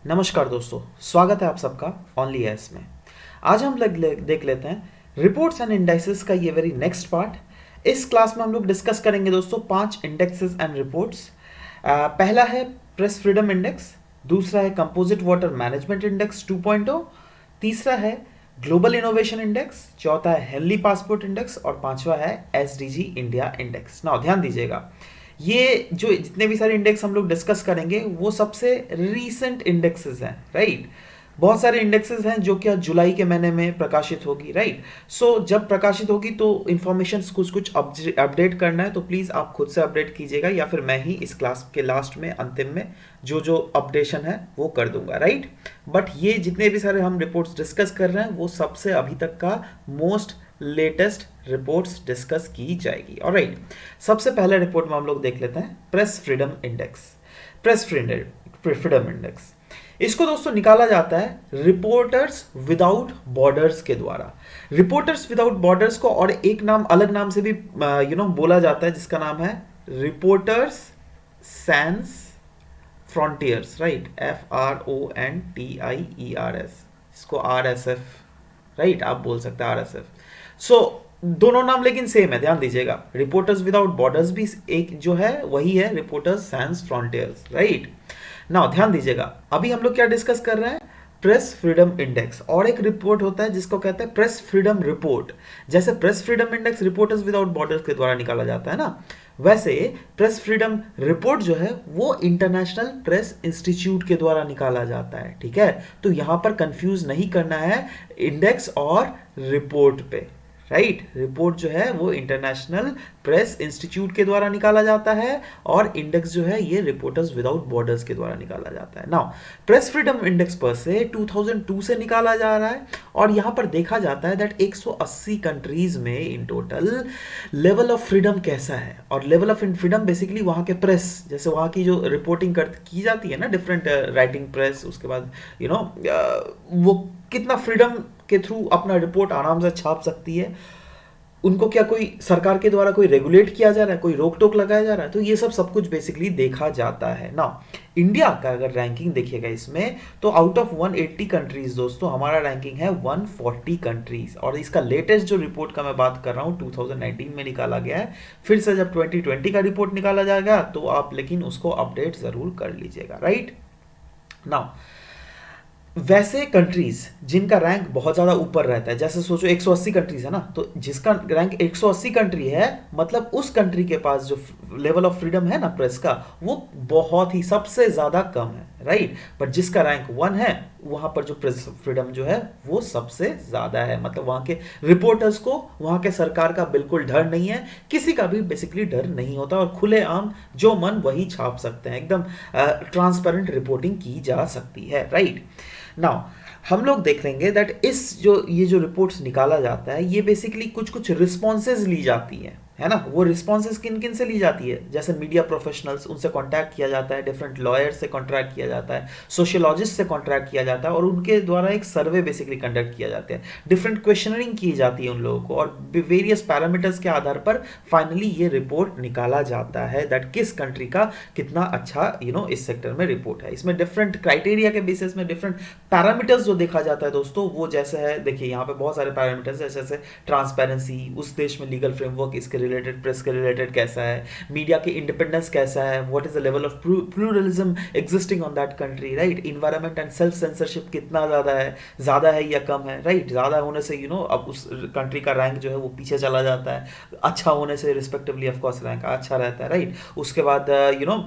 नमस्कार दोस्तों, स्वागत है आप सबका ओनली एस में। आज हम देख लेते हैं रिपोर्ट्स एंड इंडेक्सेस का ये वेरी नेक्स्ट पार्ट। इस क्लास में हम लोग डिस्कस करेंगे दोस्तों 5 इंडेक्सेस एंड रिपोर्ट्स। पहला है प्रेस फ्रीडम इंडेक्स, दूसरा है कंपोजिट वाटर मैनेजमेंट इंडेक्स 2.0, तीसरा है ग्लोबल इनोवेशन इंडेक्स, चौथा है हेनली पासपोर्ट इंडेक्स और पांचवा है एसडीजी इंडिया इंडेक्स। ना ध्यान दीजिएगा, ये जो जितने भी सारे इंडेक्स हम लोग डिस्कस करेंगे वो सबसे रीसेंट इंडेक्सेस हैं, राइट। बहुत सारे इंडेक्सेस हैं जो कि जुलाई के महीने में प्रकाशित होगी, राइट। सो जब प्रकाशित होगी तो इंफॉर्मेशन कुछ कुछ अपडेट करना है तो प्लीज़ आप खुद से अपडेट कीजिएगा या फिर मैं ही इस क्लास के लास्ट में अंतिम में जो जो अपडेशन है वो कर दूंगा, राइट। बट ये जितने भी सारे हम रिपोर्ट्स डिस्कस कर रहे हैं वो सबसे अभी तक का मोस्ट लेटेस्ट रिपोर्ट्स डिस्कस की जाएगी। ऑलराइट, सबसे पहले रिपोर्ट में हम लोग देख लेते हैं press freedom index. Press freedom index, इसको दोस्तों निकाला जाता है रिपोर्टर्स विदाउट बॉर्डर्स के द्वारा। रिपोर्टर्स विदाउट बॉर्डर्स को और एक नाम अलग नाम से भी बोला जाता है जिसका नाम है reporters sans frontieres, right. FRONTIERS, इसको RSF, राइट, आप बोल सकते हैं RSF। सो दोनों नाम लेकिन सेम है, ध्यान दीजिएगा। रिपोर्टर्स विदाउट बॉर्डर्स भी एक जो है वही है reporters sans frontieres, right. Now ध्यान दीजिएगा, अभी हम लोग क्या डिस्कस कर रहे हैं, प्रेस फ्रीडम इंडेक्स। और एक रिपोर्ट होता है जिसको कहते हैं प्रेस फ्रीडम रिपोर्ट। जैसे press freedom index reporters without borders के द्वारा निकाला जाता है ना, वैसे प्रेस फ्रीडम रिपोर्ट जो है वो इंटरनेशनल प्रेस इंस्टीट्यूट के द्वारा निकाला जाता है, ठीक है। तो यहां पर कंफ्यूज नहीं करना है इंडेक्स और रिपोर्ट पे, राइट। रिपोर्ट जो है वो इंटरनेशनल प्रेस इंस्टीट्यूट के द्वारा निकाला जाता है और इंडेक्स जो है ये रिपोर्टर्स विदाउट बॉर्डर्स के द्वारा निकाला जाता है। नाउ प्रेस फ्रीडम इंडेक्स पर से 2002 से निकाला जा रहा है और यहां पर देखा जाता है दैट 180 कंट्रीज में in total level of freedom कैसा है। और लेवल ऑफ फ्रीडम बेसिकली वहां के प्रेस, जैसे वहां की जो रिपोर्टिंग की जाती है ना, डिफरेंट राइटिंग प्रेस, उसके बाद वो कितना फ्रीडम के थ्रू अपना रिपोर्ट आराम से छाप सकती है। उनको क्या कोई सरकार के द्वारा कोई रेगुलेट किया जा रहा है, कोई रोक टोक लगाया जा रहा है, तो ये सब कुछ बेसिकली देखा जाता है ना। इंडिया का अगर रैंकिंग देखिएगा इसमें तो आउट ऑफ 180 कंट्रीज दोस्तों हमारा रैंकिंग है 140 कंट्रीज। और इसका लेटेस्ट जो रिपोर्ट का मैं बात कर रहा हूं 2019 में निकाला गया है। फिर से जब 2020 का रिपोर्ट निकाला जाएगा तो आप लेकिन उसको अपडेट जरूर कर लीजिएगा, राइट। नाउ वैसे कंट्रीज जिनका रैंक बहुत ज्यादा ऊपर रहता है, जैसे सोचो 180 कंट्रीज है ना, तो जिसका रैंक 180 कंट्री है मतलब उस कंट्री के पास जो लेवल ऑफ फ्रीडम है ना प्रेस का वो बहुत ही सबसे ज्यादा कम है, राइट। पर जिसका रैंक 1 है वहां पर जो प्रेस फ्रीडम जो है वो सबसे ज्यादा है। मतलब वहां के रिपोर्टर्स को वहां के सरकार का बिल्कुल डर नहीं है, किसी का भी बेसिकली डर नहीं होता और खुलेआम जो मन वही छाप सकते हैं, एकदम ट्रांसपेरेंट रिपोर्टिंग की जा सकती है, राइट। नाउ हम लोग देख लेंगे दैट ये जो रिपोर्ट्स निकाला जाता है ये बेसिकली कुछ कुछ रिस्पॉन्सेज ली जाती है ना। वो रिस्पॉन्सेज किन किन से ली जाती है, जैसे मीडिया प्रोफेशनल्स, उनसे कांटेक्ट किया जाता है, डिफरेंट लॉयर्स से कांटेक्ट किया जाता है, सोशियोलॉजिस्ट से कांटेक्ट किया जाता है और उनके द्वारा एक सर्वे बेसिकली कंडक्ट किया जाता है, डिफरेंट क्वेश्चनरिंग की जाती है उन लोगों को और वेरियस पैरामीटर्स के आधार पर फाइनली ये रिपोर्ट निकाला जाता है दैट किस कंट्री का कितना अच्छा इस सेक्टर में रिपोर्ट है। इसमें डिफरेंट क्राइटेरिया के बेसिस में डिफरेंट पैरामीटर्स जो देखा जाता है दोस्तों वो जैसे है, देखिए यहाँ पे बहुत सारे पैरामीटर्स है, जैसे ट्रांसपेरेंसी, उस देश में लीगल फ्रेमवर्क इसके रिलेटेड, प्रेस के रिलेटेड कैसा है, मीडिया की इंडिपेंडेंस कैसा है, what is the level of pluralism existing on that country, right. Environment and self censorship कितना ज्यादा है या कम है, राइट। ज्यादा होने से अब उस कंट्री का रैंक जो है वो पीछे चला जाता है, अच्छा होने से रिस्पेक्टिवली ऑफ कोर्स रैंक अच्छा रहता है, राइट। उसके बाद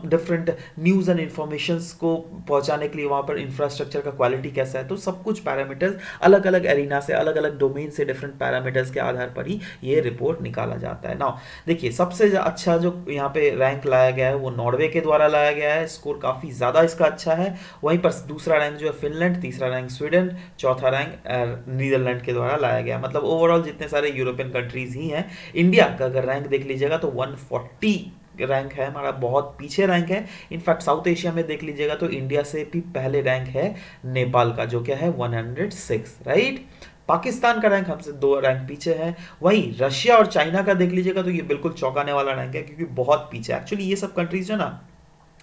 डिफरेंट न्यूज एंड इंफॉर्मेशन को पहुंचाने के लिए वहां पर इंफ्रास्ट्रक्चर का क्वालिटी कैसा है, तो सब कुछ पैरामीटर्स अलग अलग एरिना से, अलग अलग डोमेन से डिफरेंट पैरामीटर्स के आधार पर ही ये रिपोर्ट निकाला जाता है। नाउ देखिए सबसे अच्छा जो यहाँ पे रैंक लाया गया है वो नॉर्वे के द्वारा लाया गया है, स्कोर काफी ज्यादा इसका अच्छा है। वहीं पर दूसरा रैंक जो है फिनलैंड, तीसरा रैंक स्वीडन, चौथा रैंक नीदरलैंड के द्वारा लाया गया। मतलब ओवरऑल जितने सारे यूरोपियन कंट्रीज ही हैं, इंडिया का अगर रैंक देख लीजिएगा तो 140 रैंक है हमारा, बहुत पीछे रैंक है। इनफैक्ट साउथ एशिया में देख लीजिएगा तो इंडिया से भी पहले रैंक है नेपाल का जो क्या है 106, राइट। पाकिस्तान का रैंक हमसे 2 रैंक पीछे है। वहीं रशिया और चाइना का देख लीजिएगा तो ये बिल्कुल चौंकाने वाला रैंक है क्योंकि बहुत पीछे। एक्चुअली ये सब कंट्रीज जो ना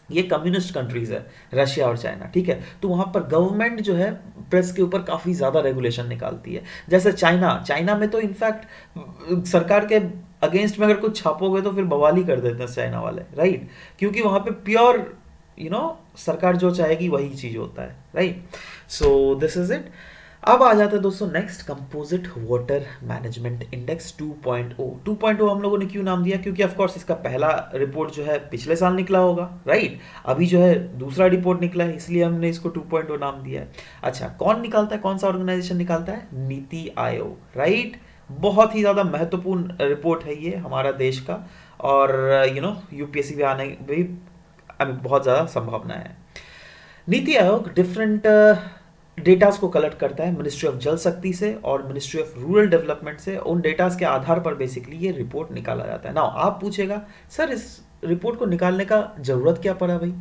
ये कम्युनिस्ट कंट्रीज है, रशिया और चाइना, ठीक है। तो वहाँ पर गवर्नमेंट जो है प्रेस के ऊपर काफ़ी ज़्यादा रेगुलेशन निकालती है। जैसे चाइना, चाइना में तो इनफैक्ट सरकार के अगेंस्ट में अगर कुछ छापोगे तो फिर बवाल ही कर देते हैं चाइना वाले, राइट। क्योंकि वहाँ पे प्योर सरकार जो चाहेगी वही चीज़ होता है, right. So this is it. अब आ जाता है दोस्तों next, composite water management index 2.0। 2.0 हम लोगों ने क्यों नाम दिया, क्योंकि ऑफ कोर्स इसका पहला रिपोर्ट जो है पिछले साल निकला होगा, राइट। अभी जो है दूसरा रिपोर्ट निकला है, इसलिए हमने इसको 2.0 नाम दिया है। अच्छा, कौन निकालता है, कौन सा ऑर्गेनाइजेशन निकालता है, नीति आयोग, राइट। बहुत ही ज़्यादा महत्वपूर्ण रिपोर्ट है ये हमारा देश का, और यूपीएससी में आने भी बहुत ज़्यादा संभावना है। नीति आयोग डिफरेंट डेटास को कलेक्ट करता है मिनिस्ट्री ऑफ जल शक्ति से और मिनिस्ट्री ऑफ रूरल डेवलपमेंट से। उन डेटास के आधार पर बेसिकली ये रिपोर्ट निकाला जाता है। नाउ आप पूछेगा सर इस रिपोर्ट को निकालने का जरूरत क्या पड़ा भाई।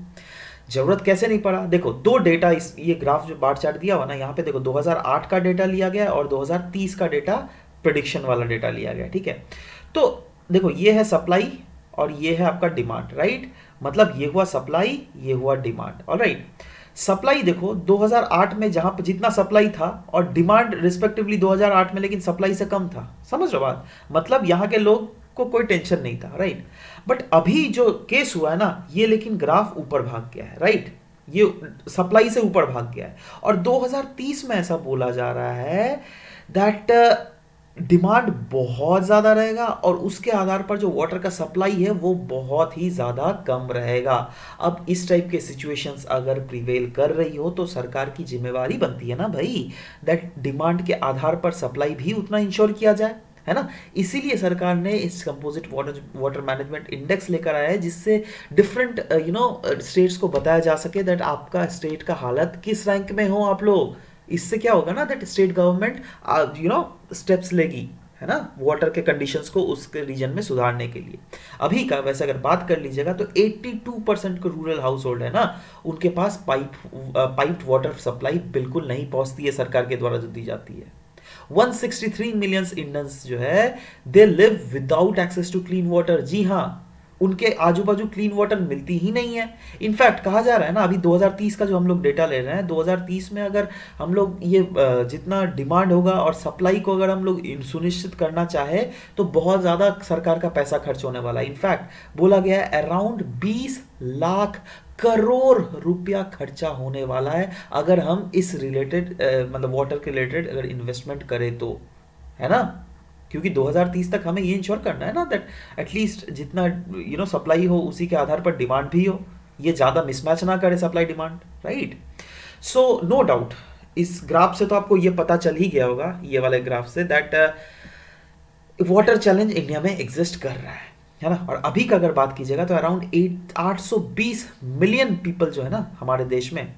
जरूरत कैसे नहीं पड़ा, देखो दो डेटा, इस ये ग्राफ जो बार चार्ट दिया हुआ ना, यहाँ पे देखो 2008 का डेटा लिया गया और 2030 का डेटा प्रेडिक्शन वाला डेटा लिया गया, ठीक है। तो देखो ये है सप्लाई और ये है आपका डिमांड, राइट। मतलब ये हुआ सप्लाई, ये हुआ डिमांड, ऑलराइट। सप्लाई देखो 2008 में जहां पर जितना सप्लाई था और डिमांड रिस्पेक्टिवली 2008 में लेकिन सप्लाई से कम था, समझ रहे हो बात। मतलब यहाँ के लोग को कोई टेंशन नहीं था, राइट। बट अभी जो केस हुआ है ना, ये लेकिन ग्राफ ऊपर भाग गया है, राइट। ये सप्लाई से ऊपर भाग गया है और 2030 में ऐसा बोला जा रहा है दैट डिमांड बहुत ज़्यादा रहेगा और उसके आधार पर जो वाटर का सप्लाई है वो बहुत ही ज़्यादा कम रहेगा। अब इस टाइप के सिचुएशंस अगर प्रिवेल कर रही हो तो सरकार की जिम्मेवारी बनती है ना भाई, दैट डिमांड के आधार पर सप्लाई भी उतना इंश्योर किया जाए, है ना। इसीलिए सरकार ने इस कंपोजिट वाटर मैनेजमेंट इंडेक्स लेकर आया है, जिससे डिफरेंट स्टेट्स को बताया जा सके दैट आपका स्टेट का हालत किस रैंक में हो आप लोग। इससे क्या होगा ना, दैट स्टेट गवर्नमेंट स्टेप्स लेगी, है ना, वाटर के कंडीशंस को उसके रीजन में सुधारने के लिए। अभी का वैसे अगर बात कर लीजिएगा तो 82% के रूरल हाउस होल्ड है ना, उनके पास पाइप्ड वाटर सप्लाई बिल्कुल नहीं पहुंचती है सरकार के द्वारा जो दी जाती है। 163 मिलियन इंडियंस जो है they live without access to clean water. जी हाँ, उनके आजू बाजू क्लीन वाटर मिलती ही नहीं है। इनफैक्ट कहा जा रहा है ना, अभी 2030 का जो हम लोग डेटा ले रहे हैं, 2030 में अगर हम लोग ये जितना डिमांड होगा और सप्लाई को अगर हम लोग सुनिश्चित करना चाहे तो बहुत ज़्यादा सरकार का पैसा खर्च होने वाला है। इनफैक्ट बोला गया है अराउंड 20 लाख करोड़ रुपया खर्चा होने वाला है अगर हम इस रिलेटेड मतलब वाटर के रिलेटेड अगर इन्वेस्टमेंट करें तो, है ना। क्योंकि 2030 तक हमें ये इंश्योर करना है ना दैट एटलीस्ट जितना सप्लाई हो उसी के आधार पर डिमांड भी हो, ये ज़्यादा मिसमैच ना करे supply demand, right. So no doubt इस ग्राफ से तो आपको ये पता चल ही गया होगा, ये वाले ग्राफ से, दैट वाटर चैलेंज इंडिया में एग्जिस्ट कर रहा है ना। और अभी का अगर बात कीजिएगा तो अराउंड 820 मिलियन पीपल जो है ना हमारे देश में,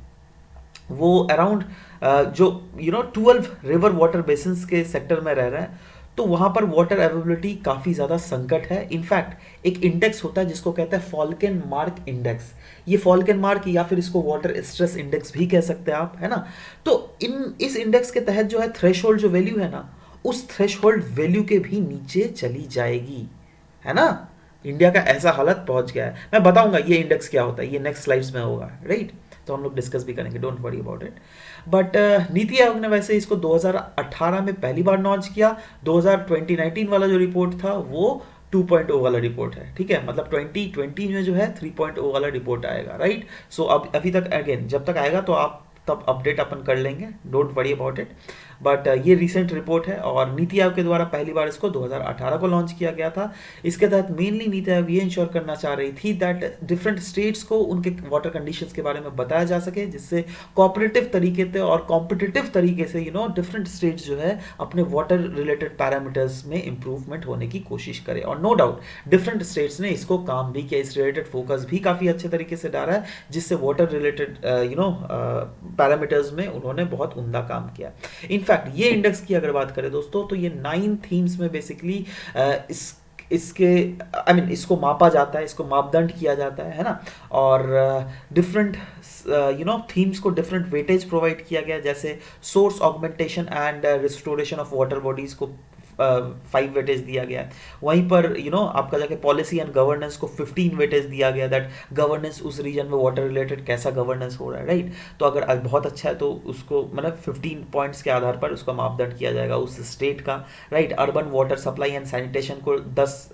वो अराउंड जो 12 रिवर वाटर बेसिन्स के सेक्टर में रह रहे हैं, तो वहाँ पर वाटर अवेलेबिलिटी काफ़ी ज़्यादा संकट है। इनफैक्ट एक इंडेक्स होता है जिसको कहते हैं फॉल्कन मार्क इंडेक्स। ये फॉल्कन मार्क या फिर इसको वाटर स्ट्रेस इंडेक्स भी कह सकते हैं आप, है ना। तो इस इंडेक्स के तहत जो है थ्रेशहोल्ड जो वैल्यू है ना, उस थ्रेशहोल्ड वैल्यू के भी नीचे चली जाएगी, है ना। इंडिया का ऐसा हालत पहुंच गया है। मैं बताऊंगा ये इंडेक्स क्या होता है, ये नेक्स्ट स्लाइड्स में होगा, राइट। तो हम लोग डिस्कस भी करेंगे, don't worry about it. But NITI Aayog ने वैसे इसको 2018 में पहली बार लॉन्च किया। 2019 वाला जो रिपोर्ट था वो 2.0 वाला रिपोर्ट है, ठीक है। मतलब 2020 में जो है 3.0 वाला रिपोर्ट आएगा, राइट। सो अब अभी तक अगेन जब तक आएगा तो आप तब अपडेट अपन कर लेंगे, don't worry about it. But ये रिसेंट रिपोर्ट है और नीति आयोग के द्वारा पहली बार इसको 2018 को लॉन्च किया गया था। इसके तहत मेनली नीति आयोग ये इंश्योर करना चाह रही थी दैट डिफरेंट स्टेट्स को उनके वाटर कंडीशंस के बारे में बताया जा सके, जिससे कोऑपरेटिव तरीके से और कॉम्पिटिटिव तरीके से डिफरेंट स्टेट्स जो है अपने वाटर रिलेटेड पैरामीटर्स में इंप्रूवमेंट होने की कोशिश करे। और नो डाउट डिफरेंट स्टेट्स ने इसको काम भी किया, इस रिलेटेड फोकस भी काफ़ी अच्छे तरीके से डाला है, जिससे वाटर रिलेटेड पैरामीटर्स में उन्होंने बहुत उम्दा काम किया। इनफैक्ट ये इंडेक्स की अगर बात करें दोस्तों तो ये 9 थीम्स में बेसिकली इसके इसको मापा जाता है, इसको मापदंड किया जाता है ना। और डिफरेंट थीम्स को डिफरेंट वेटेज प्रोवाइड किया गया, जैसे source augmentation and restoration of water bodies को 5 वेटेज दिया गया है। वहीं पर आपका जाके पॉलिसी एंड गवर्नेंस को 15 वेटेज दिया गया, दैट गवर्नेंस उस रीजन में वाटर रिलेटेड कैसा गवर्नेंस हो रहा है, राइट। तो अगर बहुत अच्छा है तो उसको मतलब 15 पॉइंट्स के आधार पर उसका मापदंड किया जाएगा उस स्टेट का, right. Urban water supply and sanitation को 10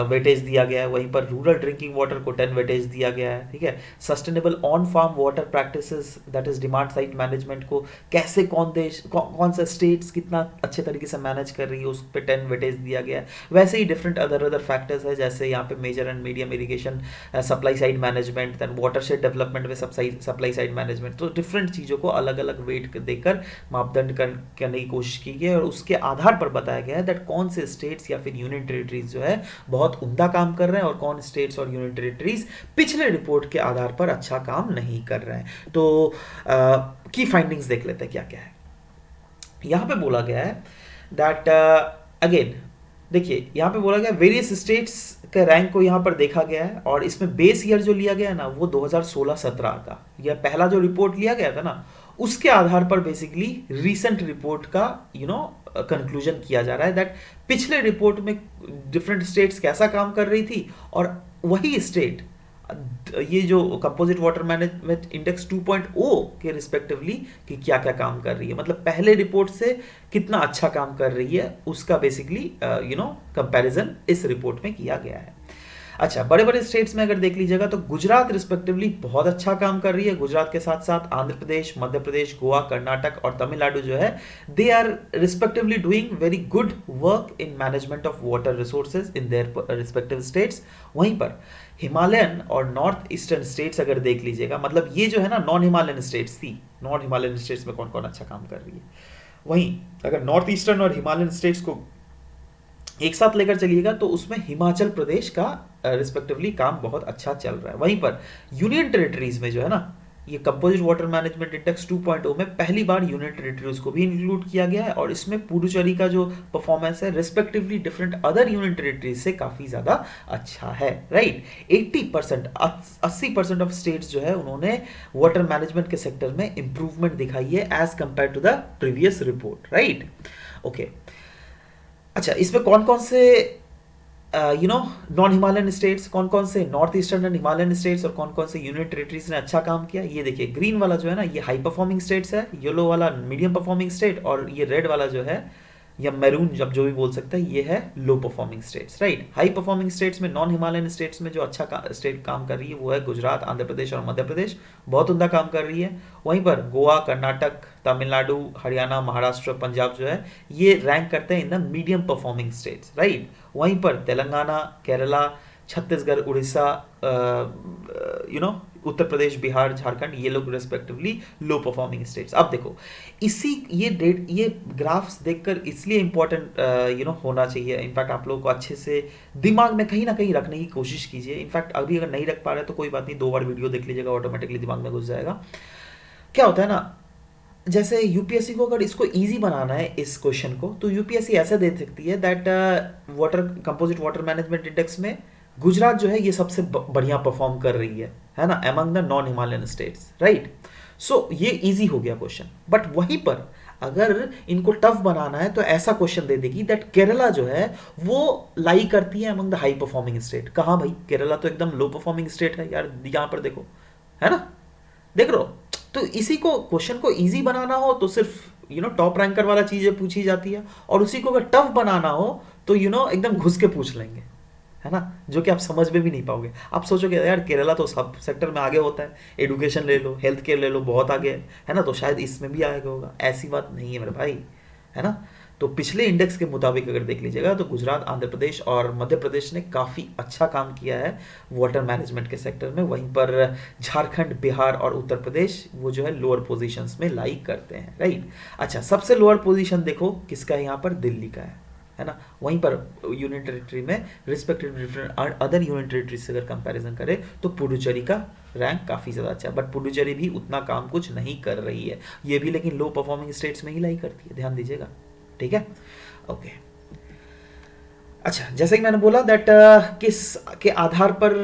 वेटेज दिया गया है। वहीं पर रूरल ड्रिंकिंग वाटर को 10 वेटेज दिया गया है, ठीक है। Sustainable on farm water practices that is demand side management को कैसे कौन सा स्टेट्स कितना अच्छे तरीके से मैनेज कर रही है उस पर 10 वेटेज दिया गया है। वैसे ही डिफरेंट अदर फैक्टर्स है, जैसे यहाँ पे major and medium irrigation supply side management, then watershed development में सप्लाई साइड मैनेजमेंट। तो डिफरेंट चीज़ों को अलग अलग वेट देकर मापदंड करने की कोशिश की गई है और उसके आधार पर बताया गया है दैट कौन से स्टेट्स या फिर यूनियन टेरिटरीज जो है बहुत उम्दा काम कर रहे हैं और कौन स्टेट्स और यूनियन टेरिटरीज पिछले रिपोर्ट के आधार पर अच्छा काम नहीं कर रहे हैं। तो की फाइंडिंग्स देख लेते हैं क्या क्या है। यहां पे बोला गया है दैट अगेन देखिए, यहां पे बोला गया वेरियस स्टेट्स का रैंक को यहां पर देखा गया है और इसमें बेस ईयर जो लिया गया है ना वो 2016-17 का, यह पहला जो रिपोर्ट लिया गया था ना उसके आधार पर बेसिकली रीसेंट रिपोर्ट का कंक्लूजन किया जा रहा है दैट पिछले रिपोर्ट में डिफरेंट स्टेट्स कैसा काम कर रही थी और वही स्टेट ये जो कंपोजिट वाटर मैनेजमेंट इंडेक्स 2.0 के रिस्पेक्टिवली कि क्या क्या काम कर रही है, मतलब पहले रिपोर्ट से कितना अच्छा काम कर रही है उसका बेसिकली कंपैरिजन इस रिपोर्ट में किया गया है। अच्छा, बड़े बड़े स्टेट्स में अगर देख लीजिएगा तो गुजरात रिस्पेक्टिवली बहुत अच्छा काम कर रही है। गुजरात के साथ साथ आंध्र प्रदेश, मध्य प्रदेश, गोवा, कर्नाटक और तमिलनाडु जो है they are respectively doing very good work in management of water resources in their respective states. वहीं पर हिमालयन और नॉर्थ ईस्टर्न स्टेट्स अगर देख लीजिएगा, मतलब ये जो है ना नॉन हिमालयन स्टेट्स थी, नॉन हिमालयन स्टेट्स में कौन कौन अच्छा काम कर रही है। वहीं अगर नॉर्थ ईस्टर्न और हिमालयन स्टेट्स को एक साथ लेकर चलिएगा तो उसमें हिमाचल प्रदेश का रिस्पेक्टिवली काम बहुत अच्छा चल रहा है। वहीं पर यूनियन टेरिटरीज में जो है ना ये कंपोजिट वाटर मैनेजमेंट इंडेक्स 2.0 में पहली बार यूनियन टेरिटरीज को भी इंक्लूड किया गया है और इसमें पुडुचेरी का जो परफॉर्मेंस है respectively different other union territories से काफी ज्यादा अच्छा है, राइट। 80% ऑफ स्टेट्स जो है उन्होंने वाटर मैनेजमेंट के सेक्टर में इंप्रूवमेंट दिखाई है as compared to the previous report, right. Okay, अच्छा, इसमें कौन कौन से नॉन हिमालयन स्टेट्स, कौन कौन से north eastern and Himalayan states और कौन कौन से यूनियन टेरिटरीज ने अच्छा काम किया, ये देखिए। ग्रीन वाला जो है ना ये हाई परफॉर्मिंग स्टेट्स है, येलो वाला मीडियम परफॉर्मिंग स्टेट और ये रेड वाला जो है या मैरून जब जो भी बोल सकते हैं ये है low performing states, right. High performing states में नॉन हिमालयन स्टेट्स में जो अच्छा स्टेट काम कर रही है वो है गुजरात, आंध्र प्रदेश और मध्य प्रदेश, बहुत उम्दा काम कर रही है। वहीं पर गोवा, कर्नाटक, तमिलनाडु, हरियाणा, महाराष्ट्र, पंजाब जो है ये रैंक करते हैं in the medium performing states, right. वहीं पर तेलंगाना, केरला, छत्तीसगढ़, उड़ीसा, उत्तर प्रदेश, बिहार, झारखंड ये लोग रेस्पेक्टिवली लो परफॉर्मिंग स्टेट्स। अब देखो ये ग्राफ्स देखकर इसलिए इंपॉर्टेंट होना चाहिए, इनफैक्ट आप लोगों को अच्छे से दिमाग में कहीं ना कहीं रखने की कोशिश कीजिए। इनफैक्ट अभी अगर नहीं रख पा रहे तो कोई बात नहीं, 2 बार वीडियो देख लीजिएगा, ऑटोमेटिकली दिमाग में घुस जाएगा। क्या होता है ना, जैसे यूपीएससी को अगर इसको इजी बनाना है इस क्वेश्चन को तो यूपीएससी ऐसे दे सकती है that composite water management index में गुजरात जो है ये सबसे बढ़िया परफॉर्म कर रही है ना, among the non Himalayan states, right. So ये इजी हो गया क्वेश्चन। बट वहीं पर अगर इनको टफ बनाना है तो ऐसा क्वेश्चन दे देगी दैट केरला जो है वो लाई करती है among the high performing state. कहाँ भाई, केरला तो एकदम लो परफॉर्मिंग स्टेट है यार, यहाँ पर देखो, है ना, देख रहे हो। तो इसी को क्वेश्चन को इजी बनाना हो तो सिर्फ टॉप रैंकर वाला चीजें पूछी जाती है और उसी को अगर टफ बनाना हो तो एकदम घुस के पूछ लेंगे, है ना, जो कि आप समझ में भी नहीं पाओगे। आप सोचोगे यार केरला तो सब सेक्टर में आगे होता है, एजुकेशन ले लो, हेल्थ केयर ले लो, बहुत आगे है ना, तो शायद इसमें भी आगे होगा। ऐसी बात नहीं है मेरे भाई, है ना। तो पिछले इंडेक्स के मुताबिक अगर देख लीजिएगा तो गुजरात, आंध्र प्रदेश और मध्य प्रदेश ने काफ़ी अच्छा काम किया है वाटर मैनेजमेंट के सेक्टर में। वहीं पर झारखंड, बिहार और उत्तर प्रदेश वो जो है लोअर पोजीशंस में लाई करते हैं, राइट। अच्छा, सबसे लोअर पोजीशन देखो किसका है, यहाँ पर दिल्ली का है ना। वहीं पर यूनियन टेरिटरी में respective different other union territory से अगर कंपैरिजन करें तो पुडुचेरी का रैंक काफ़ी ज़्यादा अच्छा है। बट पुडुचेरी भी उतना काम कुछ नहीं कर रही है, ये भी लेकिन लो परफॉर्मिंग स्टेट्स में ही लाई करती है, ध्यान दीजिएगा, ठीक है। ओके, अच्छा, जैसे कि मैंने बोला दैट किस के आधार पर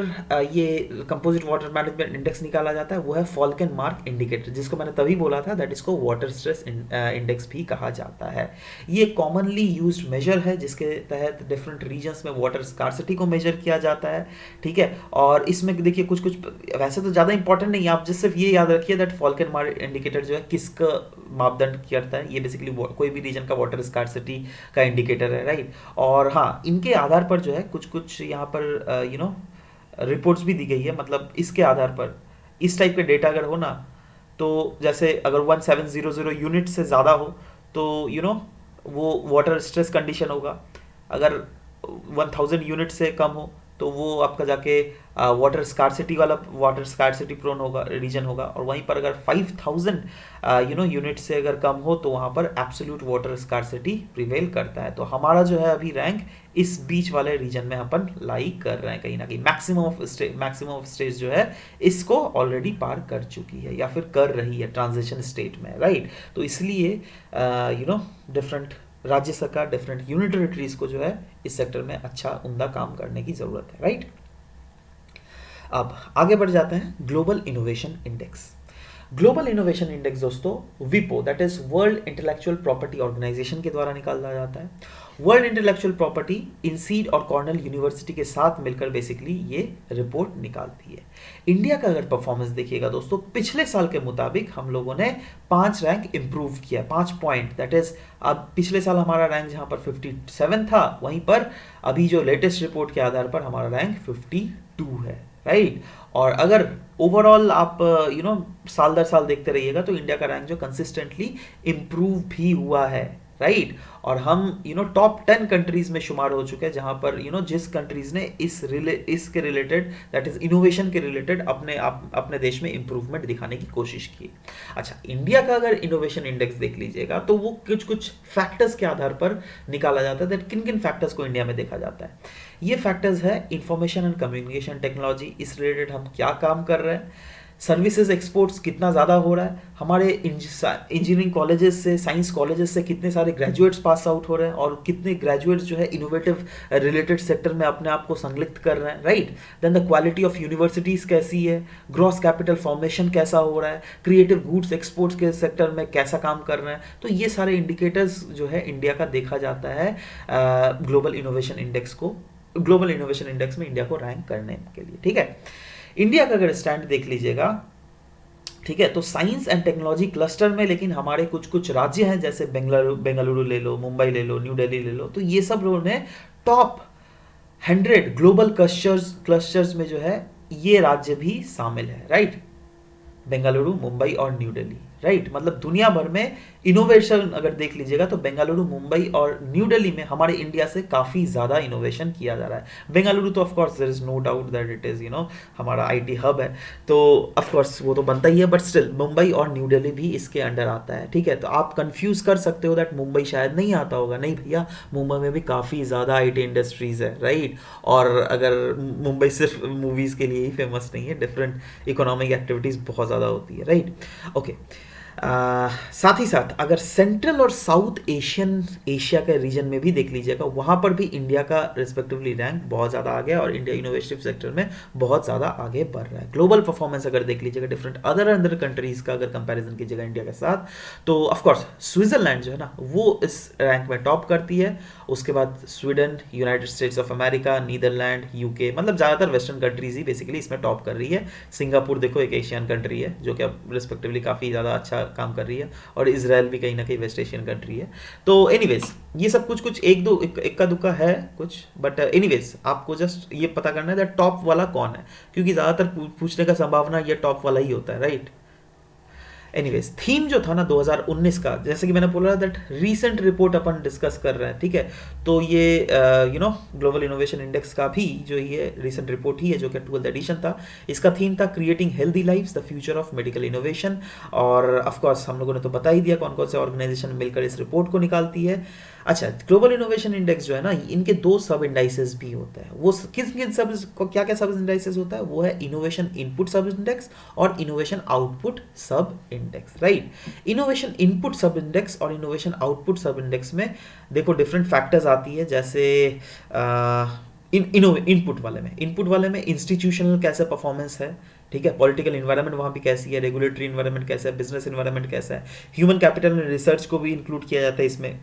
ये कंपोजिट वाटर मैनेजमेंट इंडेक्स निकाला जाता है, वो है फॉल्कन मार्क इंडिकेटर, जिसको मैंने तभी बोला था दैट इसको वाटर स्ट्रेस इंडेक्स भी कहा जाता है। ये कॉमनली यूज्ड मेजर है जिसके तहत डिफरेंट रीजन्स में वाटर स्कार्सिटी को मेजर किया जाता है, ठीक है। और इसमें देखिए कुछ कुछ वैसे तो ज़्यादा इंपॉर्टेंट नहीं है, आप जस्ट सिर्फ ये याद रखिए दैट फॉल्कन मार्क इंडिकेटर जो है किसका मापदंड करता है, ये बेसिकली कोई भी रीजन का वाटर स्कार्सिटी का इंडिकेटर है, राइट। और हाँ, इनके आधार पर जो है कुछ कुछ यहाँ पर रिपोर्ट्स भी दी गई है, मतलब इसके आधार पर इस टाइप के डेटा अगर हो ना, तो जैसे अगर 1700 यूनिट से ज़्यादा हो तो वो वाटर स्ट्रेस कंडीशन होगा। अगर 1000 यूनिट से कम हो तो वो आपका जाके वाटर स्कार्सिटी वाला, वाटर स्कार्सिटी प्रोन होगा रीजन होगा। और वहीं पर अगर 5000 यूनिट से अगर कम हो तो वहाँ पर एब्सोल्यूट वाटर स्कार्सिटी प्रिवेल करता है। तो हमारा जो है अभी रैंक इस बीच वाले रीजन में अपन लाई कर रहे हैं, कहीं ना कहीं मैक्सिमम ऑफ स्टेज जो है इसको ऑलरेडी पार कर चुकी है या फिर कर रही है ट्रांजिशन स्टेट में, राइट। तो इसलिए डिफरेंट राज्य सरकार, डिफरेंट यूनिट टेरिटरीज को जो है इस सेक्टर में अच्छा उम्दा काम करने की जरूरत है, राइट। अब आगे बढ़ जाते हैं global innovation index. Global innovation index दोस्तों विपो that is world intellectual property organisation के द्वारा निकाला जाता है। वर्ल्ड इंटेलेक्चुअल प्रॉपर्टी इंसीड और कॉर्नेल यूनिवर्सिटी के साथ मिलकर बेसिकली ये रिपोर्ट निकालती है। इंडिया का अगर परफॉर्मेंस देखिएगा दोस्तों, पिछले साल के मुताबिक हम लोगों ने 5 रैंक इंप्रूव किया, 5 पॉइंट, दैट इज अब पिछले साल हमारा रैंक जहां पर 57 था, वहीं पर अभी जो लेटेस्ट रिपोर्ट के आधार पर हमारा रैंक 52 है, राइट। और अगर ओवरऑल आप साल दर साल देखते रहिएगा तो इंडिया का रैंक जो कंसिस्टेंटली इम्प्रूव भी हुआ है, राइट। और हम टॉप 10 कंट्रीज में शुमार हो चुके हैं, जहां पर जिस कंट्रीज ने इसके रिलेटेड दैट इज इनोवेशन के रिलेटेड अपने देश में इंप्रूवमेंट दिखाने की कोशिश की। अच्छा, इंडिया का अगर इनोवेशन इंडेक्स देख लीजिएगा तो वो कुछ कुछ फैक्टर्स के आधार पर निकाला जाता है, दैट किन किन फैक्टर्स को इंडिया में देखा जाता है। ये फैक्टर्स है इंफॉर्मेशन एंड कम्युनिकेशन टेक्नोलॉजी, इस रिलेटेड हम क्या काम कर रहे हैं, सर्विसेज एक्सपोर्ट्स कितना ज़्यादा हो रहा है, हमारे इंजीनियरिंग कॉलेजेस से, साइंस कॉलेजेस से कितने सारे ग्रेजुएट्स पास आउट हो रहे हैं और कितने ग्रेजुएट्स जो है इनोवेटिव रिलेटेड सेक्टर में अपने आप को संलिप्त कर रहे हैं, right. Then the quality of universities कैसी है, ग्रॉस कैपिटल फॉर्मेशन कैसा हो रहा है, क्रिएटिव गुड्स एक्सपोर्ट्स के सेक्टर में कैसा काम कर रहे हैं। तो ये सारे इंडिकेटर्स जो है इंडिया का देखा जाता है ग्लोबल इनोवेशन इंडेक्स में इंडिया को रैंक करने के लिए, ठीक है। इंडिया का अगर स्टैंड देख लीजिएगा, ठीक है, तो साइंस एंड टेक्नोलॉजी क्लस्टर में लेकिन हमारे कुछ कुछ राज्य हैं, जैसे बेंगलुरु ले लो, मुंबई ले लो, न्यू दिल्ली ले लो, तो ये सब लोगों ने टॉप 100 ग्लोबल क्लस्टर्स में जो है ये राज्य भी शामिल है, राइट। बेंगलुरु, मुंबई और न्यू दिल्ली, राइट। मतलब दुनिया भर में इनोवेशन अगर देख लीजिएगा तो बेंगलुरु, मुंबई और न्यू दिल्ली में हमारे इंडिया से काफ़ी ज़्यादा इनोवेशन किया जा रहा है। बेंगलुरु तो of course there is no doubt that it is हमारा आईटी हब है, तो ऑफकोर्स वो तो बनता ही है, बट स्टिल मुंबई और न्यू दिल्ली भी इसके अंडर आता है, ठीक है। तो आप कंफ्यूज कर सकते हो दैट मुंबई शायद नहीं आता होगा, नहीं भैया, मुंबई में भी काफ़ी ज़्यादा आईटी इंडस्ट्रीज़ है, राइट। और अगर मुंबई सिर्फ मूवीज़ के लिए ही फेमस नहीं है, डिफरेंट इकोनॉमिक एक्टिविटीज़ बहुत ज़्यादा होती है, राइट। ओके, साथ ही साथ अगर सेंट्रल और साउथ एशिया के रीजन में भी देख लीजिएगा, वहाँ पर भी इंडिया का रिस्पेक्टिवली रैंक बहुत ज़्यादा आगे है और इंडिया इनोवेटिव सेक्टर में बहुत ज़्यादा आगे बढ़ रहा है। ग्लोबल परफॉर्मेंस अगर देख लीजिएगा डिफरेंट अदर कंट्रीज़ का अगर कंपैरिजन कीजिएगा इंडिया के साथ, तो ऑफकोर्स स्विट्जरलैंड जो है ना वो इस रैंक में टॉप करती है। उसके बाद Sweden, United States of America, Netherland, UK, मतलब ज़्यादातर वेस्टर्न कंट्रीज ही बेसिकली इसमें टॉप कर रही है। सिंगापुर देखो एक एशियन कंट्री है जो कि अब रिस्पेक्टिवली काफ़ी ज़्यादा अच्छा काम कर रही है, और इजराइल भी कहीं ना कहीं वेस्ट एशियन कंट्री है। तो एनीवेज ये सब कुछ इक्का दुक्का है कुछ, बट एनीवेज आपको जस्ट ये पता करना है दैट टॉप वाला कौन है, क्योंकि ज़्यादातर पूछने का संभावना ये टॉप वाला ही होता है, राइट। एनीवेज थीम जो था ना 2019 का, जैसे कि मैंने बोला that recent report upon discuss कर रहे हैं, ठीक है। तो ये ग्लोबल इनोवेशन इंडेक्स का भी जो ये रीसेंट रिपोर्ट ही है जो कि 12th एडिशन था। इसका थीम था creating healthy lives the future of medical innovation, और ऑफकोर्स हम लोगों ने तो बता ही दिया कौन कौन से ऑर्गेनाइजेशन मिलकर इस रिपोर्ट को निकालती है। अच्छा, ग्लोबल इनोवेशन इंडेक्स जो है ना, इनके दो सब इंडाइसेस भी होते हैं। वो किस किस सब, क्या क्या सब इंडाइसेस होता है, वो है इनोवेशन इनपुट सब इंडेक्स और इनोवेशन आउटपुट सब इंडेक्स, राइट। इनोवेशन इनपुट सब इंडेक्स और इनोवेशन आउटपुट सब इंडेक्स में देखो डिफरेंट फैक्टर्स आती है, जैसे इनपुट वाले में इंस्टीट्यूशनल कैसा परफॉर्मेंस है, ठीक है, पॉलिटिकल इन्वायरमेंट वहाँ भी कैसी है, रेगुलेटरी इन्वायरमेंट कैसा है, बिजनेस इन्वायरमेंट कैसा है, ह्यूमन कैपिटल एंड रिसर्च को भी इंक्लूड किया जाता है इसमें,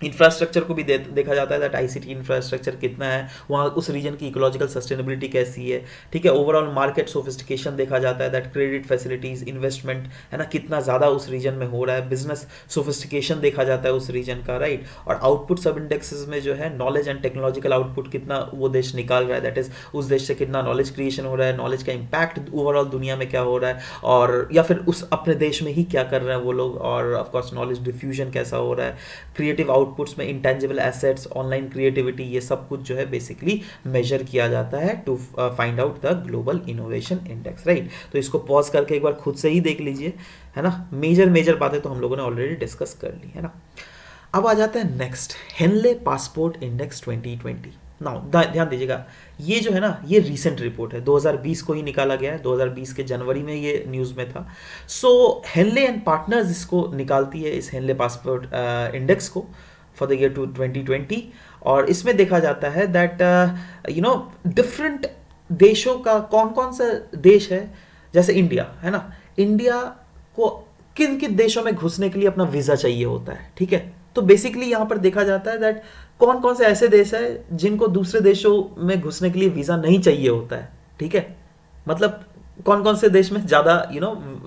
इंफ्रास्ट्रक्चर को भी देखा जाता है, दैट आईसीटी इंफ्रास्ट्रक्चर कितना है वहाँ, उस रीजन की इकोलॉजिकल सस्टेनेबिलिटी कैसी है, ठीक है, ओवरऑल मार्केट सोफिस्टिकेशन देखा जाता है, दैट क्रेडिट फैसिलिटीज, इन्वेस्टमेंट है ना कितना ज़्यादा उस रीजन में हो रहा है, बिजनेस सोफिस्टिकेशन देखा जाता है उस रीजन का, राइट। और आउटपुट सब इंडेक्सेस में जो है नॉलेज एंड टेक्नोलॉजिकल आउटपुट कितना वो देश निकाल रहा है, दैट इज उस देश से कितना नॉलेज क्रिएशन हो रहा है, नॉलेज का इम्पैक्ट ओवरऑल दुनिया में क्या हो रहा है, और या फिर उस अपने देश में ही क्या कर रहे हैं वो लोग, और ऑफकोर्स नॉलेज डिफ्यूजन कैसा हो रहा है, क्रिएटिव आउटपुट्स में इंटेंजिबल एसेट्स, ऑनलाइन क्रिएटिविटी, ये सब कुछ जो है बेसिकली मेजर किया जाता है to find out the global innovation index, right. तो इसको पॉज करके एक बार खुद से ही देख लीजिए, है ना। मेजर बातें तो हम लोगों ने ऑलरेडी डिस्कस कर ली, है ना। अब आ जाता है next, Henley passport index 2020। Now ध्यान दीजिएगा, ये जो है ना, ये रीसेंट रिपोर्ट है, 2020 को ही निकाला गया है, 2020 के जनवरी में ये न्यूज़ में था। सो हेनले एंड पार्टनर्स इसको निकालती है, इस हेनले पासपोर्ट इंडेक्स को फॉर द ईयर 2020, और इसमें देखा जाता है दैट डिफरेंट देशों का, कौन कौन सा देश है, जैसे इंडिया है ना, इंडिया को किन किन देशों में घुसने के लिए अपना वीज़ा चाहिए होता है, ठीक है। तो बेसिकली यहाँ पर देखा जाता है दैट कौन कौन से ऐसे देश है जिनको दूसरे देशों में घुसने के लिए वीज़ा नहीं चाहिए होता है, ठीक है। मतलब कौन कौन से देश में ज़्यादा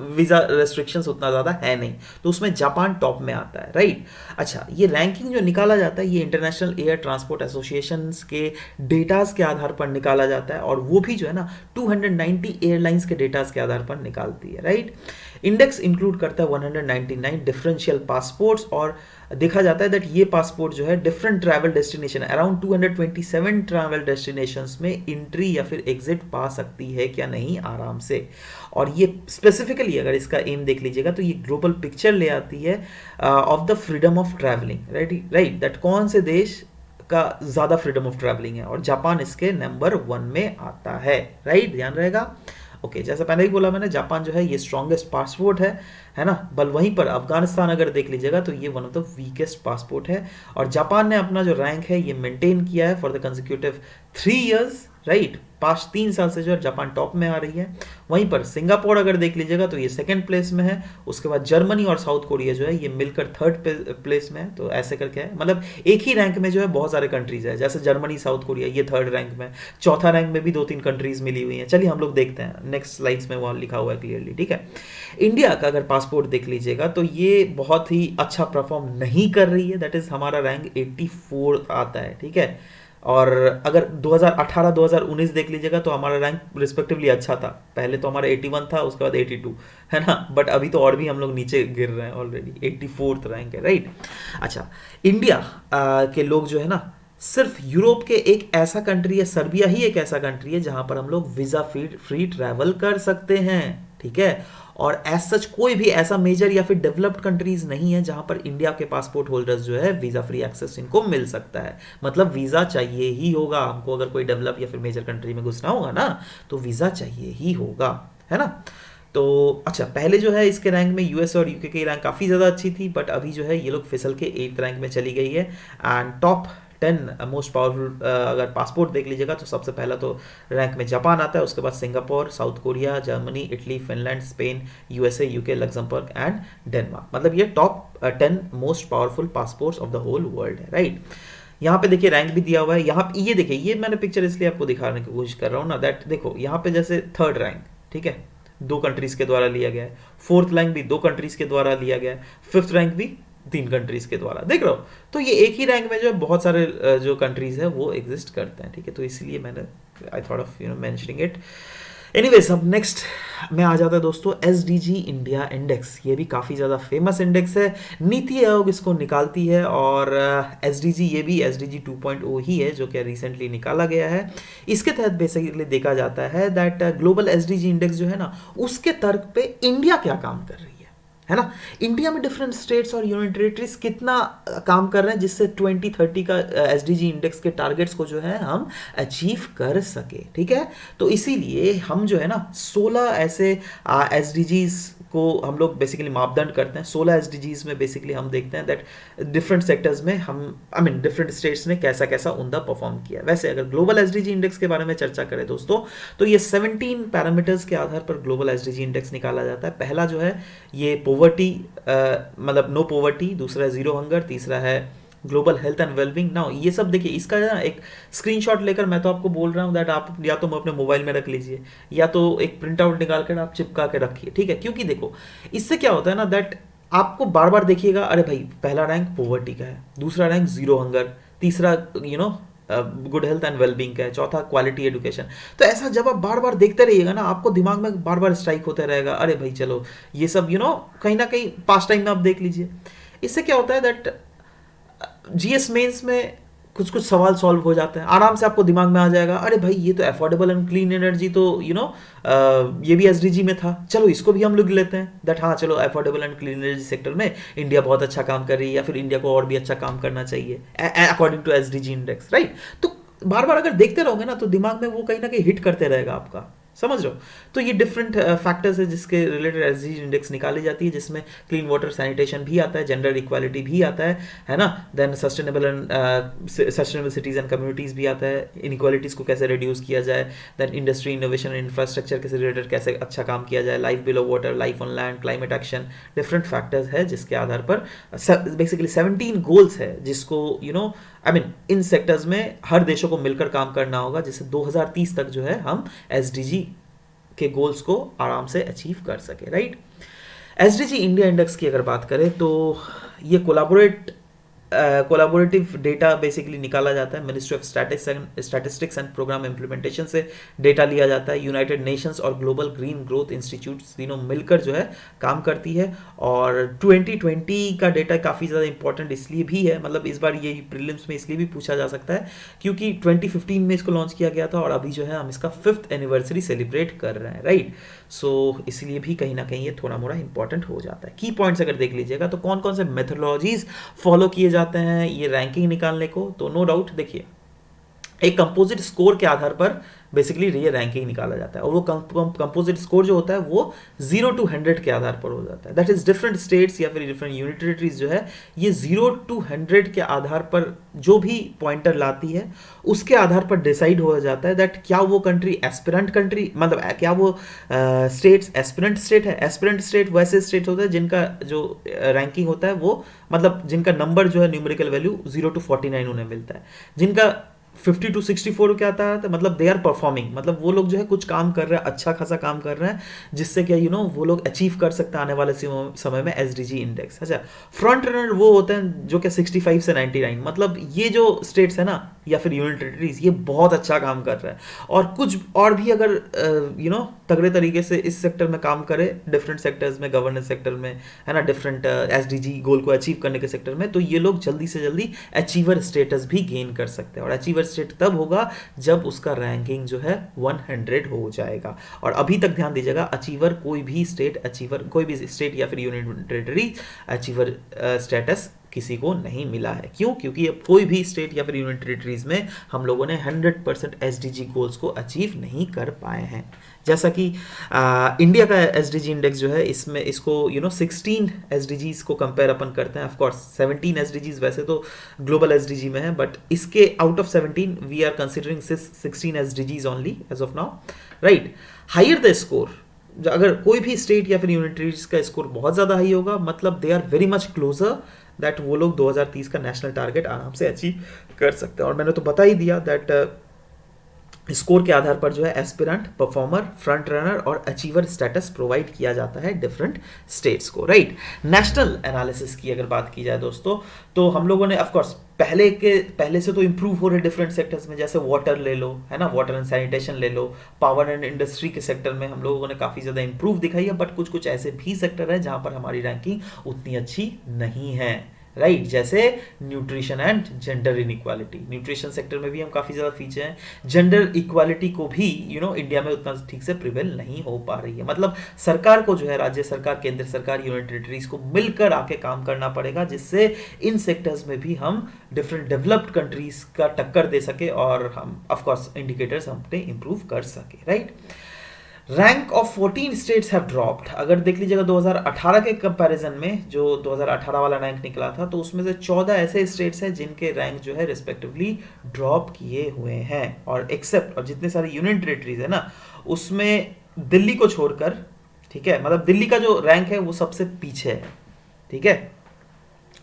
वीज़ा रेस्ट्रिक्शंस उतना ज़्यादा है नहीं, तो उसमें जापान टॉप में आता है, राइट। अच्छा, ये रैंकिंग जो निकाला जाता है, ये इंटरनेशनल एयर ट्रांसपोर्ट एसोसिएशंस के डेटाज के आधार पर निकाला जाता है, और वो भी जो है ना 290 एयरलाइंस के डेटाज के आधार पर निकालती है, राइट। इंडेक्स इंक्लूड करता है 199 डिफरेंशियल पासपोर्ट्स, और देखा जाता है दैट ये पासपोर्ट जो है different travel destination, around 227 travel destinations में एंट्री या फिर एग्जिट पा सकती है क्या नहीं आराम से। और ये स्पेसिफिकली अगर इसका एम देख लीजिएगा तो ये ग्लोबल पिक्चर ले आती है of the freedom of travelling, right, that कौन से देश का ज़्यादा फ्रीडम ऑफ ट्रैवलिंग है, और जापान इसके नंबर 1 में आता है, राइट, ध्यान रहेगा। ओके, जैसा पहले ही बोला मैंने, जापान जो है ये स्ट्रॉन्गेस्ट पासपोर्ट है ना, बल वहीं पर अफगानिस्तान अगर देख लीजिएगा तो ये one of the weakest passport है, और जापान ने अपना जो रैंक है ये मेंटेन किया है for the consecutive 3 years, right. Past 3 साल से जो है जापान टॉप में आ रही है। वहीं पर सिंगापुर अगर देख लीजिएगा तो ये सेकंड प्लेस में है, उसके बाद जर्मनी और साउथ कोरिया जो है ये मिलकर थर्ड प्लेस में है। तो ऐसे करके है, मतलब एक ही रैंक में जो है बहुत सारे कंट्रीज है, जैसे जर्मनी, साउथ कोरिया, ये थर्ड रैंक में, चौथा रैंक में भी 2-3 कंट्रीज मिली हुई हैं। चलिए हम लोग देखते हैं नेक्स्ट स्लाइड्स में, वहाँ लिखा हुआ है क्लियरली, ठीक है। इंडिया का अगर पासपोर्ट देख लीजिएगा तो ये बहुत ही अच्छा परफॉर्म नहीं कर रही है, दैट इज हमारा रैंक 84 आता है, ठीक है। और अगर 2018-2019 देख लीजिएगा तो हमारा रैंक रिस्पेक्टिवली अच्छा था, पहले तो हमारा 81 था, उसके बाद 82, है ना, बट अभी तो और भी हम लोग नीचे गिर रहे हैं, ऑलरेडी 84th रैंक है, राइट। अच्छा, इंडिया के लोग जो है ना, सिर्फ यूरोप के एक ऐसा कंट्री है, सर्बिया ही एक ऐसा कंट्री है जहां पर हम लोग वीजा फ्री ट्रैवल कर सकते हैं, ठीक है। और एज सच कोई भी ऐसा मेजर या फिर डेवलप्ड कंट्रीज नहीं है जहां पर इंडिया के पासपोर्ट होल्डर्स जो है वीजा फ्री एक्सेस इनको मिल सकता है। मतलब वीजा चाहिए ही होगा हमको, अगर कोई डेवलप या फिर मेजर कंट्री में घुसना होगा ना तो वीजा चाहिए ही होगा, है ना। तो अच्छा, पहले जो है इसके रैंक में यूएस और यूके की रैंक काफ़ी ज़्यादा अच्छी थी, बट अभी जो है ये लोग फिसल के 8th रैंक में चली गई है। एंड टॉप 10 मोस्ट पावरफुल अगर पासपोर्ट देख लीजिएगा तो सबसे पहला तो रैंक में जापान आता है, उसके बाद Singapore, South Korea, Germany, Italy, Finland, Spain, USA, UK, Luxembourg and Denmark. मतलब ये top 10 most powerful passports of the whole world है, राइट। यहाँ पे देखिए रैंक भी दिया हुआ है, यहाँ पे ये देखिए, ये मैंने पिक्चर इसलिए आपको दिखाने की कोशिश कर रहा हूँ ना, दैट देखो यहाँ पे जैसे थर्ड रैंक, ठीक है, 2 कंट्रीज के द्वारा लिया गया है, 4th रैंक भी 2 कंट्रीज के द्वारा लिया गया है, 5th रैंक भी 3 कंट्रीज के द्वारा, देख रहे हो। तो ये एक ही रैंक में जो है बहुत सारे जो कंट्रीज है वो एग्जिस्ट करते हैं, ठीक है। तो इसलिए मैंने I thought of mentioning it. Anyways, अब नेक्स्ट में आ जाता है दोस्तों SDG इंडिया इंडेक्स। ये भी काफ़ी ज़्यादा फेमस इंडेक्स है, नीति आयोग इसको निकालती है, और SDG ये भी SDG 2.0 ही है जो कि रिसेंटली निकाला गया है। इसके तहत बेसिकली देखा जाता है दैट ग्लोबल SDG इंडेक्स जो है ना, उसके तर्क पे इंडिया क्या काम कर रही है, है ना। इंडिया में डिफरेंट स्टेट्स और यूनियन टेरिटरीज कितना काम कर रहे हैं जिससे 2030 का एसडीजी इंडेक्स के टारगेट्स को जो है हम अचीव कर सके, ठीक है। तो इसीलिए हम जो है ना 16 ऐसे एसडीजीज को हम लोग बेसिकली मापदंड करते हैं। 16 एसडीजीज में बेसिकली हम देखते हैं दैट डिफरेंट सेक्टर्स में हम डिफरेंट स्टेट्स ने कैसा कैसा उमदा परफॉर्म किया। वैसे अगर ग्लोबल एसडीजी इंडेक्स के बारे में चर्चा करें दोस्तों, तो ये 17 पैरामीटर्स के आधार पर ग्लोबल एसडीजी इंडेक्स निकाला जाता है। पहला जो है ये पोवर्टी, मतलब नो पोवर्टी, दूसरा है जीरो हंगर, तीसरा है global health and wellbeing. Now ये सब देखिए, इसका ना एक स्क्रीनशॉट लेकर मैं तो आपको बोल रहा हूँ दैट आप या तो अपने मोबाइल में रख लीजिए या तो एक प्रिंट आउट निकाल कर आप चिपका के रखिए, ठीक है। क्योंकि देखो इससे क्या होता है ना दैट आपको बार बार देखिएगा, अरे भाई पहला रैंक पोवर्टी का है, दूसरा रैंक जीरो हंगर, तीसरा गुड हेल्थ एंड वेलबींग का है, चौथा क्वालिटी एजुकेशन। तो ऐसा जब आप बार बार देखते रहिएगा ना, आपको दिमाग में बार बार स्ट्राइक होता रहेगा, अरे भाई चलो ये सब कहीं ना कहीं पास टाइम में आप देख लीजिए। इससे क्या होता है दैट जीएस मेंस में कुछ कुछ सवाल सॉल्व हो जाते हैं, आराम से आपको दिमाग में आ जाएगा, अरे भाई ये तो अफोर्डेबल एंड क्लीन एनर्जी तो ये भी एसडीजी में था, चलो इसको भी हम लोग लेते हैं दैट हाँ चलो affordable and clean energy sector में इंडिया बहुत अच्छा काम कर रही है या फिर इंडिया को और भी अच्छा काम करना चाहिए according to SDG index, right. तो बार बार अगर देखते रहोगे ना तो दिमाग में वो कहीं ना कहीं हिट करते रहेगा आपका, समझ रहे हो। तो ये डिफरेंट फैक्टर्स है जिसके रिलेटेड एसडीजी इंडेक्स निकाली जाती है, जिसमें क्लीन वाटर सैनिटेशन भी आता है, जेंडर इक्वालिटी भी आता है ना, then sustainable cities and communities भी आता है, इनइक्वालिटीज़ को कैसे रिड्यूस किया जाए, then industry innovation and infrastructure के रिलेटेड कैसे अच्छा काम किया जाए, life below water, life on land, climate action, different factors है जिसके आधार पर बेसिकली 17 गोल्स है जिसको इन सेक्टर्स में हर देशों को मिलकर काम करना होगा, जिससे 2030 तक जो है हम एसडीजी के गोल्स को आराम से अचीव कर सके, राइट। एसडीजी इंडिया इंडेक्स की अगर बात करें तो ये कोलाबोरेटिव डेटा बेसिकली निकाला जाता है, ministry of statistics and programme implementation से डेटा लिया जाता है, यूनाइटेड नेशंस और ग्लोबल ग्रीन ग्रोथ इंस्टीट्यूट तीनों मिलकर जो है काम करती है। और 2020 का डेटा काफ़ी ज़्यादा इंपॉर्टेंट इसलिए भी है, मतलब इस बार ये प्रीलिम्स में इसलिए भी पूछा जा सकता है क्योंकि 2015 में इसको लॉन्च किया गया था और अभी जो है हम इसका 5th एनिवर्सरी सेलिब्रेट कर रहे हैं, राइट। सो इसलिए भी कहीं ना कहीं ये थोड़ा मोड़ा इंपॉर्टेंट हो जाता है। की पॉइंट्स अगर देख लीजिएगा तो कौन कौन से मेथोडोलॉजीज फॉलो किए जाते हैं ये रैंकिंग निकालने को, तो नो डाउट देखिए एक कंपोजिट स्कोर के आधार पर बेसिकली ये रैंकिंग निकाला जाता है और वो कंपोजिट स्कोर जो होता है वो 0 to 100 के आधार पर हो जाता है। दैट इज डिफरेंट स्टेट्स या फिर डिफरेंट यूनिट टेरिटरीज जो है ये 0 to 100 के आधार पर जो भी पॉइंटर लाती है उसके आधार पर डिसाइड हो जाता है दैट क्या वो कंट्री एस्पिरेंट कंट्री, मतलब क्या वो स्टेट्स एस्पिरेंट स्टेट है। एस्पिरेंट स्टेट वैसे स्टेट होता है जिनका जो रैंकिंग होता है वो मतलब जिनका नंबर जो है न्यूमेरिकल वैल्यू 0 to 49 उन्हें मिलता है, जिनका 50 to 64 क्या आता है तो मतलब दे आर परफॉर्मिंग, मतलब वो लोग जो है कुछ काम कर रहे हैं, अच्छा खासा काम कर रहे हैं जिससे क्या वो लोग अचीव कर सकते हैं आने वाले समय में एसडीजी इंडेक्स। अच्छा, फ्रंट रनर वो होते हैं जो कि 65 से 99, मतलब ये जो स्टेट्स है ना या फिर यूनियन टेरिटरीज ये बहुत अच्छा काम कर रहा है और कुछ और भी अगर तगड़े तरीके से इस सेक्टर में काम करे, डिफरेंट सेक्टर्स में, गवर्नेंस सेक्टर में है ना, डिफरेंट एसडीजी गोल को अचीव करने के सेक्टर में, तो ये लोग जल्दी से जल्दी अचीवर स्टेटस भी गेन कर सकते हैं। और अचीवर स्टेट तब होगा जब उसका रैंकिंग जो है 100 हो जाएगा। और अभी तक ध्यान दीजिएगा अचीवर कोई भी स्टेट या फिर यूनियन टेरिटरी अचीवर स्टेटस किसी को नहीं मिला है। क्यों? क्योंकि अब कोई भी स्टेट या फिर यूनियन टेरिटरीज में हम लोगों ने 100% एसडीजी गोल्स को अचीव नहीं कर पाए हैं। जैसा कि इंडिया का एसडीजी इंडेक्स जो है इसमें इसको 16 एसडीजीज को कंपेयर अपन करते हैं। ऑफ कोर्स 17 एसडीजीज वैसे तो ग्लोबल एसडीजी में है, बट इसके out of 17 we are considering 16 SDGs only as of now, right. Higher the score, अगर कोई भी स्टेट या फिर यूनियन टेरिटरीज का स्कोर बहुत ज़्यादा हाई होगा मतलब they are very much closer that वो लोग 2030 का नेशनल टारगेट आराम से अचीव कर सकते हैं। और मैंने तो बता ही दिया दैट स्कोर के आधार पर जो है एस्पिरेंट, परफॉर्मर, फ्रंट रनर और अचीवर स्टेटस प्रोवाइड किया जाता है डिफरेंट स्टेट्स को, राइट। नेशनल एनालिसिस की अगर बात की जाए दोस्तों तो हम लोगों ने ऑफ कोर्स पहले से तो इंप्रूव हो रहे डिफरेंट सेक्टर्स में, जैसे वाटर ले लो है ना, वाटर एंड सैनिटेशन ले लो, पावर एंड इंडस्ट्री के सेक्टर में हम लोगों ने काफ़ी ज़्यादा इंप्रूव दिखाई है, बट कुछ कुछ ऐसे भी सेक्टर है जहाँ पर हमारी रैंकिंग उतनी अच्छी नहीं है, राइट जैसे nutrition and gender inequality, nutrition sector में भी हम काफ़ी ज़्यादा पीछे हैं, जेंडर इक्वालिटी को भी इंडिया में उतना ठीक से प्रिवेल नहीं हो पा रही है। मतलब सरकार को जो है, राज्य सरकार, केंद्र सरकार, यूनियन टेरिटरीज को मिलकर आके काम करना पड़ेगा, जिससे इन सेक्टर्स में भी हम डिफरेंट डेवलप्ड कंट्रीज का टक्कर दे सके और हम ऑफकोर्स इंडिकेटर्स हमने इंप्रूव कर सके, right. Rank of 14 states have dropped. अगर देख लीजिएगा 2018 के कंपैरिजन में, जो 2018 वाला रैंक निकला था, तो उसमें से 14 ऐसे स्टेट्स हैं जिनके रैंक जो है रिस्पेक्टिवली ड्रॉप किए हुए हैं, और एक्सेप्ट, और जितने सारे यूनियन टेरिटरीज है ना, उसमें दिल्ली को छोड़कर, ठीक है, मतलब दिल्ली का जो रैंक है वो सबसे पीछे है, ठीक है,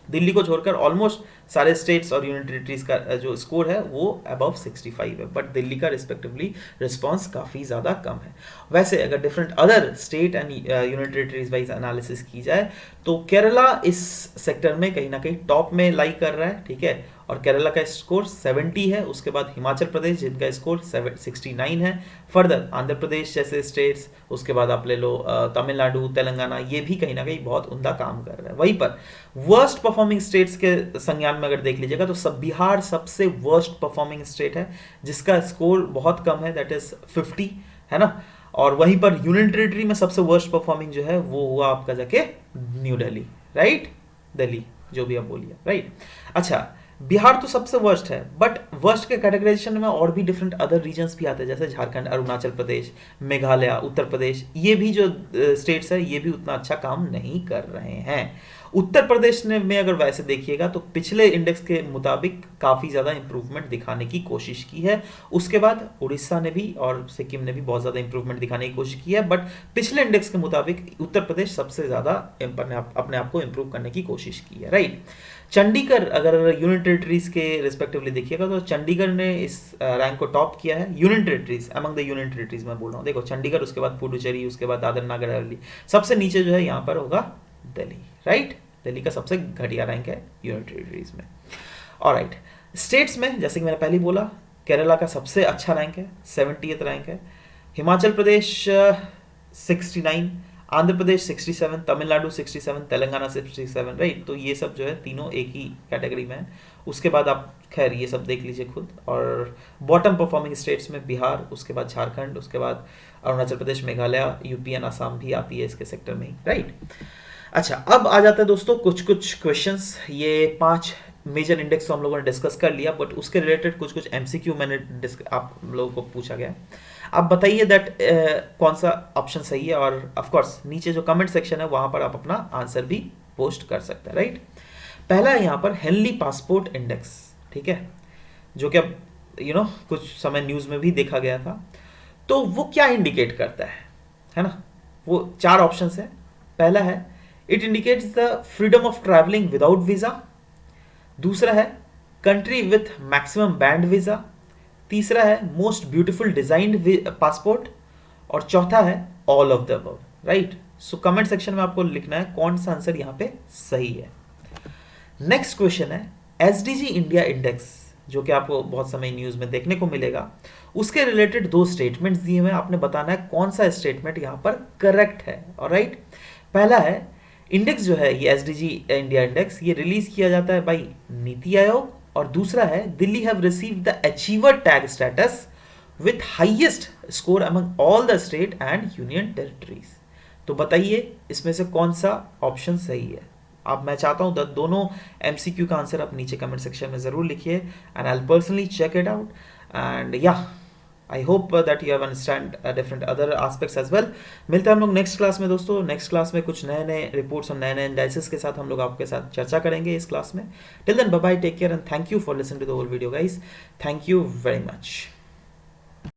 दिल्ली को छोड़कर ऑलमोस्ट सारे स्टेट्स और यूनियन टेरिटरीज का जो स्कोर है वो अबव 65 है, बट दिल्ली का रिस्पेक्टिवली रिस्पांस काफ़ी ज़्यादा कम है। वैसे अगर different other state and union territories wise analysis की जाए तो केरला इस सेक्टर में कहीं ना कहीं टॉप में लाई कर रहा है, ठीक है, और केरला का स्कोर 70 है। उसके बाद हिमाचल प्रदेश जिनका स्कोर 69 है। फर्दर आंध्र प्रदेश जैसे स्टेट्स, उसके बाद आप ले लो तमिलनाडु, तेलंगाना, ये भी कहीं ना कहीं बहुत उम्दा काम कर रहा है। वहीं पर वर्स्ट परफॉर्मिंग स्टेट्स के संज्ञान में अगर देख लीजिएगा तो बिहार सबसे वर्स्ट परफॉर्मिंग स्टेट है, जिसका स्कोर बहुत कम है, दैट इज 50, है ना। और वहीं पर यूनियन टेरिटरी में सबसे वर्स्ट परफॉर्मिंग जो है वो हुआ आपका जाके न्यू दिल्ली, राइट, दिल्ली, जो भी आप बोलिए, राइट। अच्छा, बिहार तो सबसे वर्स्ट है, बट वर्स्ट के कैटेगराइजेशन में और भी डिफरेंट अदर रीजन्स भी आते हैं, जैसे झारखंड, अरुणाचल प्रदेश, मेघालय, उत्तर प्रदेश, ये भी जो स्टेट्स है ये भी उतना अच्छा काम नहीं कर रहे हैं। उत्तर प्रदेश ने में अगर वैसे देखिएगा तो पिछले इंडेक्स के मुताबिक काफ़ी ज़्यादा इंप्रूवमेंट दिखाने की कोशिश की है। उसके बाद उड़ीसा ने भी और सिक्किम ने भी बहुत ज़्यादा इंप्रूवमेंट दिखाने की कोशिश की है, बट पिछले इंडेक्स के मुताबिक उत्तर प्रदेश सबसे ज़्यादा अपने आप को इम्प्रूव करने की कोशिश की है, राइट। चंडीगढ़ अगर यूनियन टेरिटरीज के रिस्पेक्टिवली देखिएगा तो चंडीगढ़ ने इस रैंक को टॉप किया है, union territories, among the union territories मैं बोल रहा हूँ। देखो चंडीगढ़, उसके बाद पुडुचेरी, उसके बाद दादर नगर हवेली, सबसे नीचे जो है यहाँ पर होगा दिल्ली, राइट। दिल्ली का सबसे घटिया रैंक है यूनियन टेरिटरीज में। ऑलराइट, स्टेट्स में जैसे कि मैंने पहले बोला, केरला का सबसे अच्छा रैंक है, 70th रैंक है। हिमाचल प्रदेश 69, आंध्र प्रदेश 67, तमिलनाडु 67, तेलंगाना 67, राइट। तो ये सब जो है तीनों एक ही कैटेगरी में है। उसके बाद आप खैर ये सब देख लीजिए खुद। और बॉटम परफॉर्मिंग स्टेट्स में बिहार, उसके बाद झारखंड, उसके बाद अरुणाचल प्रदेश, मेघालय, यूपी एंड असम भी आती है इसके सेक्टर में ही, राइट। अच्छा, अब आ जाता है दोस्तों कुछ क्वेश्चंस। ये 5 मेजर इंडेक्स तो हम लोगों ने डिस्कस कर लिया, बट उसके रिलेटेड कुछ एमसीक्यू मैंने आप लोगों को पूछा गया। आप बताइए दैट कौन सा ऑप्शन सही है, और ऑफ कोर्स नीचे जो कमेंट सेक्शन है वहां पर आप अपना आंसर भी पोस्ट कर सकते हैं, राइट। पहला है यहाँ पर हेनली पासपोर्ट इंडेक्स, ठीक है, जो कि अब कुछ समय न्यूज में भी देखा गया था। तो वो क्या इंडिकेट करता है ना। वो 4 ऑप्शन है। पहला है it indicates the freedom of travelling without visa. दूसरा है country with maximum band visa. तीसरा है मोस्ट ब्यूटीफुल डिजाइन्ड पासपोर्ट। और चौथा है all of the above, right. So comment section में आपको लिखना है कौन सा आंसर यहाँ पे सही है। नेक्स्ट क्वेश्चन है एसडीजी इंडिया इंडेक्स, जो कि आपको बहुत समय न्यूज में देखने को मिलेगा। उसके रिलेटेड 2 स्टेटमेंट्स दिए हुए हैं, आपने बताना है कौन सा स्टेटमेंट यहाँ पर करेक्ट है, ऑलराइट। पहला है इंडेक्स जो है ये एसडीजी इंडिया इंडेक्स, ये रिलीज किया जाता है बाई नीति आयोग। और दूसरा है Delhi have received the achiever tag status with highest score among all the state and union territories. तो बताइए इसमें से कौन सा ऑप्शन सही है। अब मैं चाहता हूं दोनों एमसीक्यू का आंसर आप नीचे कमेंट सेक्शन में जरूर लिखिए, and I will personally check it out. And yeah I hope that you have understand different other aspects as well. मिलते हैं हम लोग नेक्स्ट क्लास में दोस्तों। नेक्स्ट क्लास में कुछ नए नए रिपोर्ट्स और नए नए एनालिसिस के साथ हम लोग आपके साथ चर्चा करेंगे इस क्लास में। Till then bye bye, take care and thank you for listening to the whole video guys. Thank you very much.